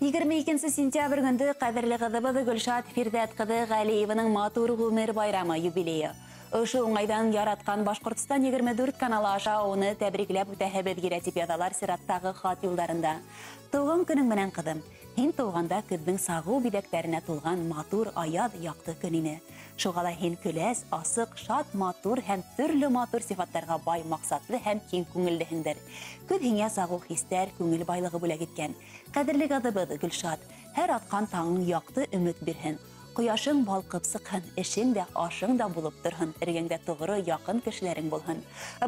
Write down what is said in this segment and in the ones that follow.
22 сентябрь күнді қадірлі қыдыбыды Гүлшат Фирдат қыды Ғалиеваның матур ғумер байрамы юбилейі. Өші оңайдан яратқан Башқұртстан 24 каналы аша оны тәбрикләп үтәхәбет керетіп ядалар сираттағы хат юлдарында. Туған күнің менен қыдым, хин туғанда күддің сағу билектәріне тұлған матур аяд яқты күніне. Шуғала хин күләс, асық, шат, матур һәм түрлі матур сифаттарға бай мақсатлы һәм кең күңілді хіңдір. Күд хиңя сағу хистер, күңіл байлығы бүләк еткән. Қадірлі қадыбыды Гүлшат, һәр атқан таңың яқты үміт бірхін. Құяшың балқып сықын, ішің де, ашың да болып тұрхын, іргеңде тұғыры яқын кішілерің болхын.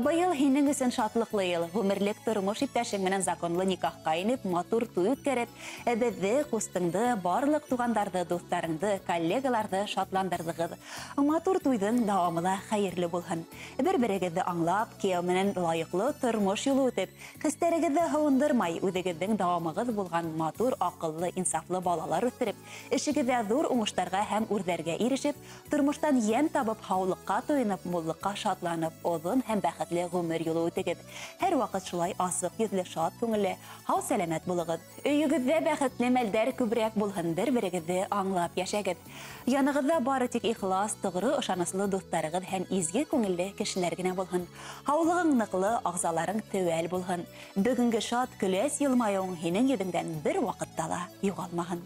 Байыл хинің үсін шатлықлы ел, ғымырлік тұрмыш иптәшің менен законлы никахқа еніп, матур туй үткеріп, әбәді, құстыңды, барлық туғандарды, достарыңды, коллегаларды шатландырдығыд. Матур туйдың дауамыла қайырлы болхын. Бір-бірігізді аңлап, кеу менен лайықлы тұрмыш юлы өтіп, қыстәрігізді ғауындырмай, өдігіздің дауамығыз болған матур, ақыллы, инсафлы балалар өттіріп, ішігізді зор уңыштарға һәм үрдәргә ирешеп, тормыштан ен табып, хаулыққа тойынып, моллыққа шатланып, озын һәм бәхетле ғүмер юлы үтегед. Һәр вақыт шулай асық, йөзле, шат күңелле, хау сәләмәт булыгыз. Өйігізде бәхетле мәлдәр күбрәк булһын, бір-бірігізді аңлап яшәгез. Янығызда бары тик ихлас, тұғыры, ышаныслы достарығыз һәм изге күңелле кешеләр генә булһын. Хаулығың ныклы, ағзаларың тәвәл булһын. Бүгінгі шат, күләс елмаюың һинең йөзеңдән бер вакытта ла югалмаһын.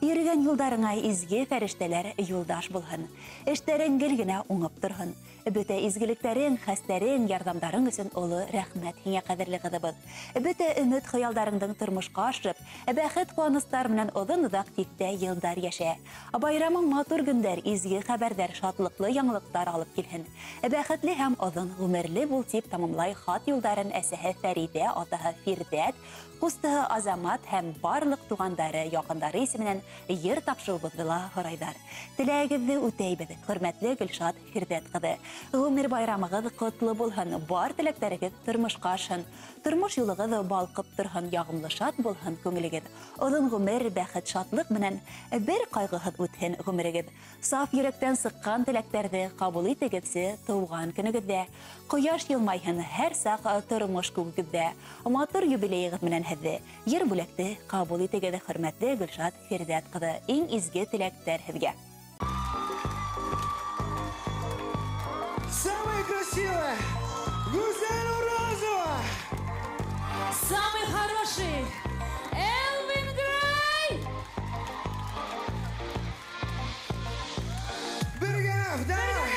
Йөргән юлдарыңа изге фәрештәләр юлдаш булһын. Эштәрең гел генә уңып торһын. Бөтә изгелекләрең, хәстәрең, ярдәмдарың өчен олы рәхмәт һиңа кадерле кызыбыз. Бөтә өмет хыялдарыңдың тормышка ашып, бәхет куаныстар менән озын-озак тиктә елдар яшә. Байрамың матур көндәр, изге хәбәрдар, шатлыклы яңалыктар алып килһен. Бәхетле һәм озын гомерле бул дип тамамлай хат юлдарын әсәһе Фәридә, атаһы Фирдат, кустыһы Азамат һәм барлык тугандары, якындары исеменнән йыр тапшырыбызды ла һорайдар. Теләгегезне үтәйбез, хөрмәтле Гөлшат Фирдат кызы. Гомер байрамыгыз котлы булһын, бар теләкләрегез тормышка ашсын. Тормыш юлыгыз балкып торһын, ягымлы шат булһын күңелегез. Озын гомер, бәхет, шатлык менән бер кайгыһыз үтһен гомерегез. Саф йөрәктән сыккан теләкләрне кабул итегезсе туган көнегездә. Кояш елмайһын һәр сак тормыш күгегездә. Матур юбилейгыз менән һеҙҙе, йыр бүләкте кабул итегеҙ, хөрмәтле Гөлшат Фирдат кызы. Иң изге теләктәр һеҙгә. Самая красивая, Гузель Уразова! Самый хороший, Элвин Грей! Бергенов, давай!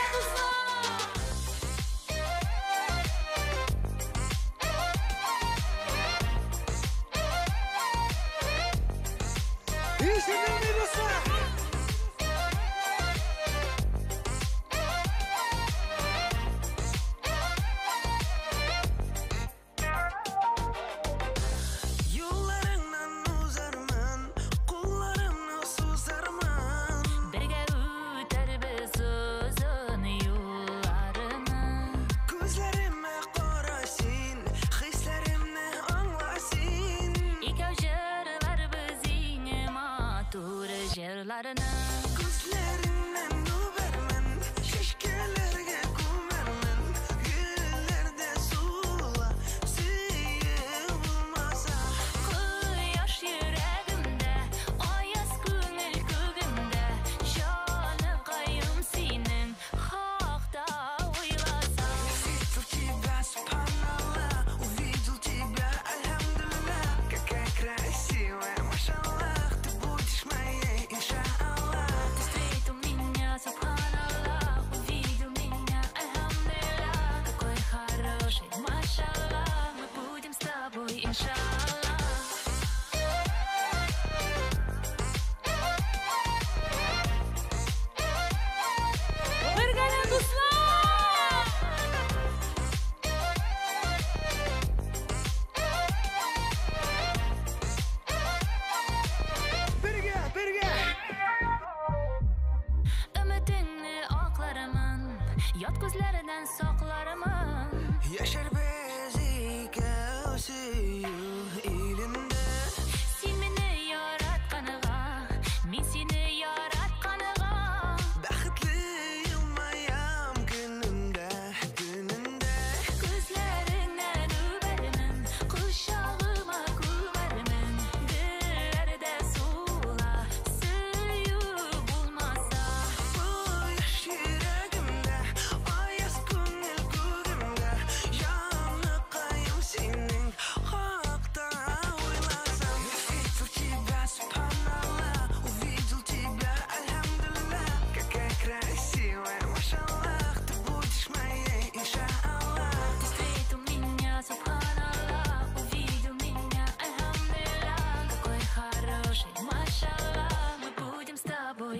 Ищи на небеса! Красивая, машаллах, ты будешь моей, иншаллах.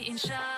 иншалла.